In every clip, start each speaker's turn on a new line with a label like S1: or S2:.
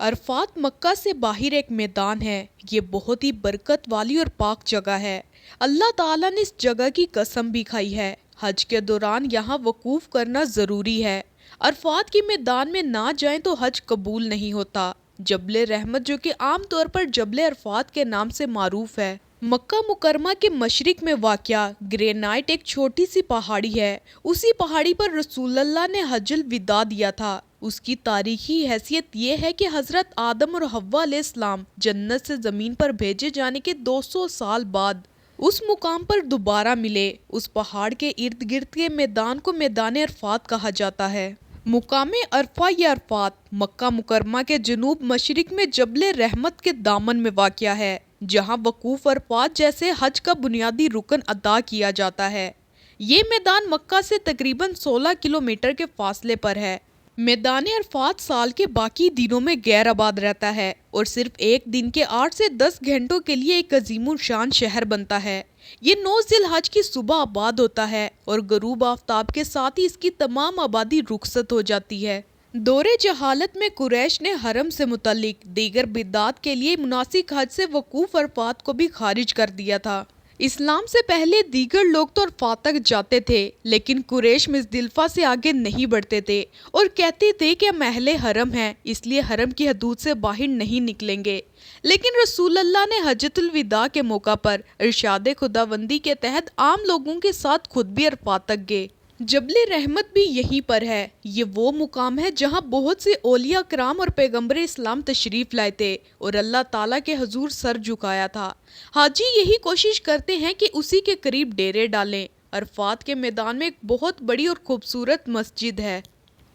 S1: عرفات مکہ سے باہر ایک میدان ہے۔ یہ بہت ہی برکت والی اور پاک جگہ ہے۔ اللہ تعالیٰ نے اس جگہ کی قسم بھی کھائی ہے۔ حج کے دوران یہاں وقوف کرنا ضروری ہے۔ عرفات کی میدان میں نہ جائیں تو حج قبول نہیں ہوتا۔ جبل رحمت، جو کہ عام طور پر جبل عرفات کے نام سے معروف ہے، مکہ مکرمہ کے مشرق میں واقع گرینائٹ ایک چھوٹی سی پہاڑی ہے۔ اسی پہاڑی پر رسول اللہ نے حج الوداع دیا تھا۔ اس کی تاریخی حیثیت یہ ہے کہ حضرت آدم اور حوا علیہ السلام جنت سے زمین پر بھیجے جانے کے 200 سال بعد اس مقام پر دوبارہ ملے۔ اس پہاڑ کے ارد گرد کے میدان کو میدان عرفات کہا جاتا ہے۔ مقام عرفہ یا عرفات مکہ مکرمہ کے جنوب مشرق میں جبل رحمت کے دامن میں واقع ہے، جہاں وقوف عرفات جیسے حج کا بنیادی رکن ادا کیا جاتا ہے۔ یہ میدان مکہ سے تقریباً 16 کلومیٹر کے فاصلے پر ہے۔ میدان عرفات سال کے باقی دنوں میں غیر آباد رہتا ہے اور صرف ایک دن کے 8 سے 10 گھنٹوں کے لیے ایک عظیم الشان شہر بنتا ہے۔ یہ 9 ذی الحج کی صبح آباد ہوتا ہے اور غروب آفتاب کے ساتھ ہی اس کی تمام آبادی رخصت ہو جاتی ہے۔ دور جہالت میں قریش نے حرم سے متعلق دیگر بدعات کے لیے مناسک حج سے وقوف عرفات کو بھی خارج کر دیا تھا۔ اسلام سے پہلے دیگر لوگ تو عرفات تک جاتے تھے، لیکن قریش مزدلفہ سے آگے نہیں بڑھتے تھے اور کہتے تھے کہ ہم اہل حرم ہیں، اس لیے حرم کی حدود سے باہر نہیں نکلیں گے۔ لیکن رسول اللہ نے حجۃ الوداع کے موقع پر ارشاد خداوندی کے تحت عام لوگوں کے ساتھ خود بھی عرفات تک گئے۔ جبل رحمت بھی یہیں پر ہے۔ یہ وہ مقام ہے جہاں بہت سے اولیاء کرام اور پیغمبر اسلام تشریف لائے تھے اور اللہ تعالیٰ کے حضور سر جھکایا تھا۔ حاجی یہی کوشش کرتے ہیں کہ اسی کے قریب ڈیرے ڈالیں۔ عرفات کے میدان میں ایک بہت بڑی اور خوبصورت مسجد ہے۔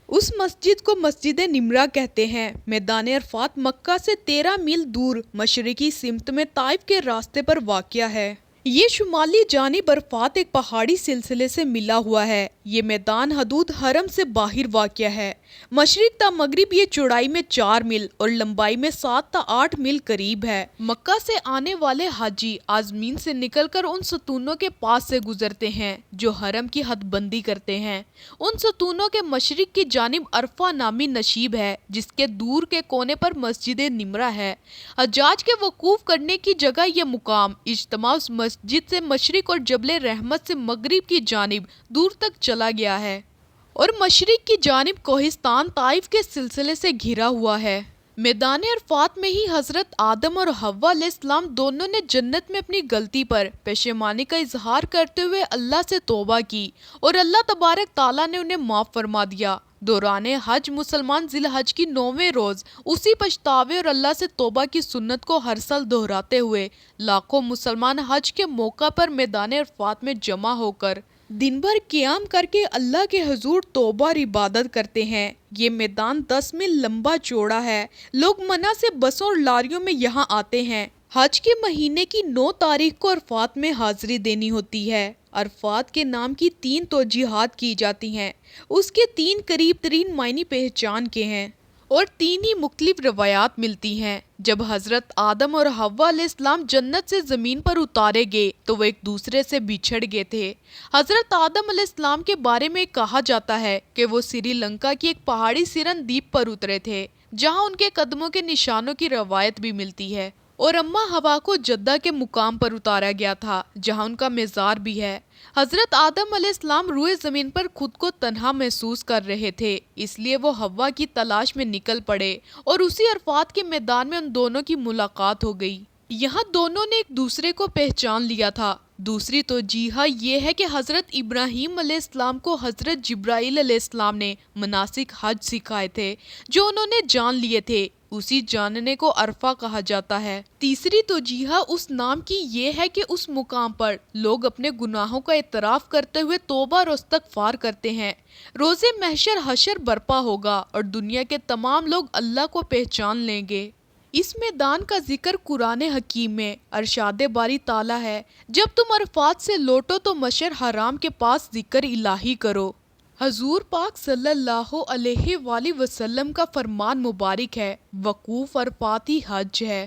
S1: اس مسجد کو مسجد نمرہ کہتے ہیں۔ میدان عرفات مکہ سے 13 میل دور مشرقی سمت میں طائف کے راستے پر واقع ہے۔ یہ شمالی جانب عرفات ایک پہاڑی سلسلے سے ملا ہوا ہے۔ یہ میدان حدود حرم سے باہر واقع ہے۔ مشرق تا مغرب یہ چوڑائی میں 4 میل اور لمبائی میں 7 تا 8 میل قریب ہے۔ مکہ سے آنے والے حاجی عازمین سے نکل کر ان ستونوں کے پاس سے گزرتے ہیں جو حرم کی حد بندی کرتے ہیں۔ ان ستونوں کے مشرق کی جانب عرفہ نامی نشیب ہے، جس کے دور کے کونے پر مسجد نمرہ ہے۔ حجاج کے وقوف کرنے کی جگہ یہ مقام اجتماع اس مسجد سے مشرق اور جبل رحمت سے مغرب کی جانب دور تک چلا گیا ہے اور مشرق کی جانب کوہستان طائف کے سلسلے سے گھرا ہوا ہے۔ میدان عرفات میں ہی حضرت آدم اور حوا علیہ السلام دونوں نے جنت میں اپنی غلطی پر پشیمانی کا اظہار کرتے ہوئے اللہ سے توبہ کی اور اللہ تبارک تعالیٰ نے انہیں معاف فرما دیا۔ دوران حج مسلمان ذی الحج کی 9ویں روز اسی پچھتاوے اور اللہ سے توبہ کی سنت کو ہر سال دہراتے ہوئے لاکھوں مسلمان حج کے موقع پر میدان عرفات میں جمع ہو کر دن بھر قیام کر کے اللہ کے حضور توبہ اور عبادت کرتے ہیں۔ یہ میدان 10 میل لمبا چوڑا ہے۔ لوگ منع سے بسوں اور لاریوں میں یہاں آتے ہیں۔ حج کے مہینے کی 9 تاریخ کو عرفات میں حاضری دینی ہوتی ہے۔ عرفات کے نام کی 3 توجیحات کی جاتی ہیں۔ اس کے 3 قریب ترین معنی پہچان کے ہیں اور 3 ہی مختلف روایات ملتی ہیں۔ جب حضرت آدم اور حوا علیہ السلام جنت سے زمین پر اتارے گئے تو وہ ایک دوسرے سے بچھڑ گئے تھے۔ حضرت آدم علیہ السلام کے بارے میں کہا جاتا ہے کہ وہ سری لنکا کی ایک پہاڑی سرن دیپ پر اترے تھے، جہاں ان کے قدموں کے نشانوں کی روایت بھی ملتی ہے، اور اماں حوا کو جدہ کے مقام پر اتارا گیا تھا جہاں ان کا مزار بھی ہے۔ حضرت آدم علیہ السلام روئے زمین پر خود کو تنہا محسوس کر رہے تھے، اس لیے وہ حوا کی تلاش میں نکل پڑے اور اسی عرفات کے میدان میں ان دونوں کی ملاقات ہو گئی۔ یہاں دونوں نے ایک دوسرے کو پہچان لیا تھا۔ دوسری توجیہ یہ ہے کہ حضرت ابراہیم علیہ السلام کو حضرت جبرائیل علیہ السلام نے مناسک حج سکھائے تھے جو انہوں نے جان لیے تھے، اسی جاننے کو عرفہ کہا جاتا ہے۔ تیسری توجیہ اس نام کی یہ ہے کہ اس مقام پر لوگ اپنے گناہوں کا اعتراف کرتے ہوئے توبہ اور استغفار کرتے ہیں۔ روز محشر حشر برپا ہوگا اور دنیا کے تمام لوگ اللہ کو پہچان لیں گے۔ اس میدان کا ذکر قرآن حکیم میں ارشاد باری تعالیٰ ہے، جب تم عرفات سے لوٹو تو مشعر حرام کے پاس ذکر الہی کرو۔ حضور پاک صلی اللہ علیہ وآلہ وسلم کا فرمان مبارک ہے، وقوف عرفات ہی حج ہے۔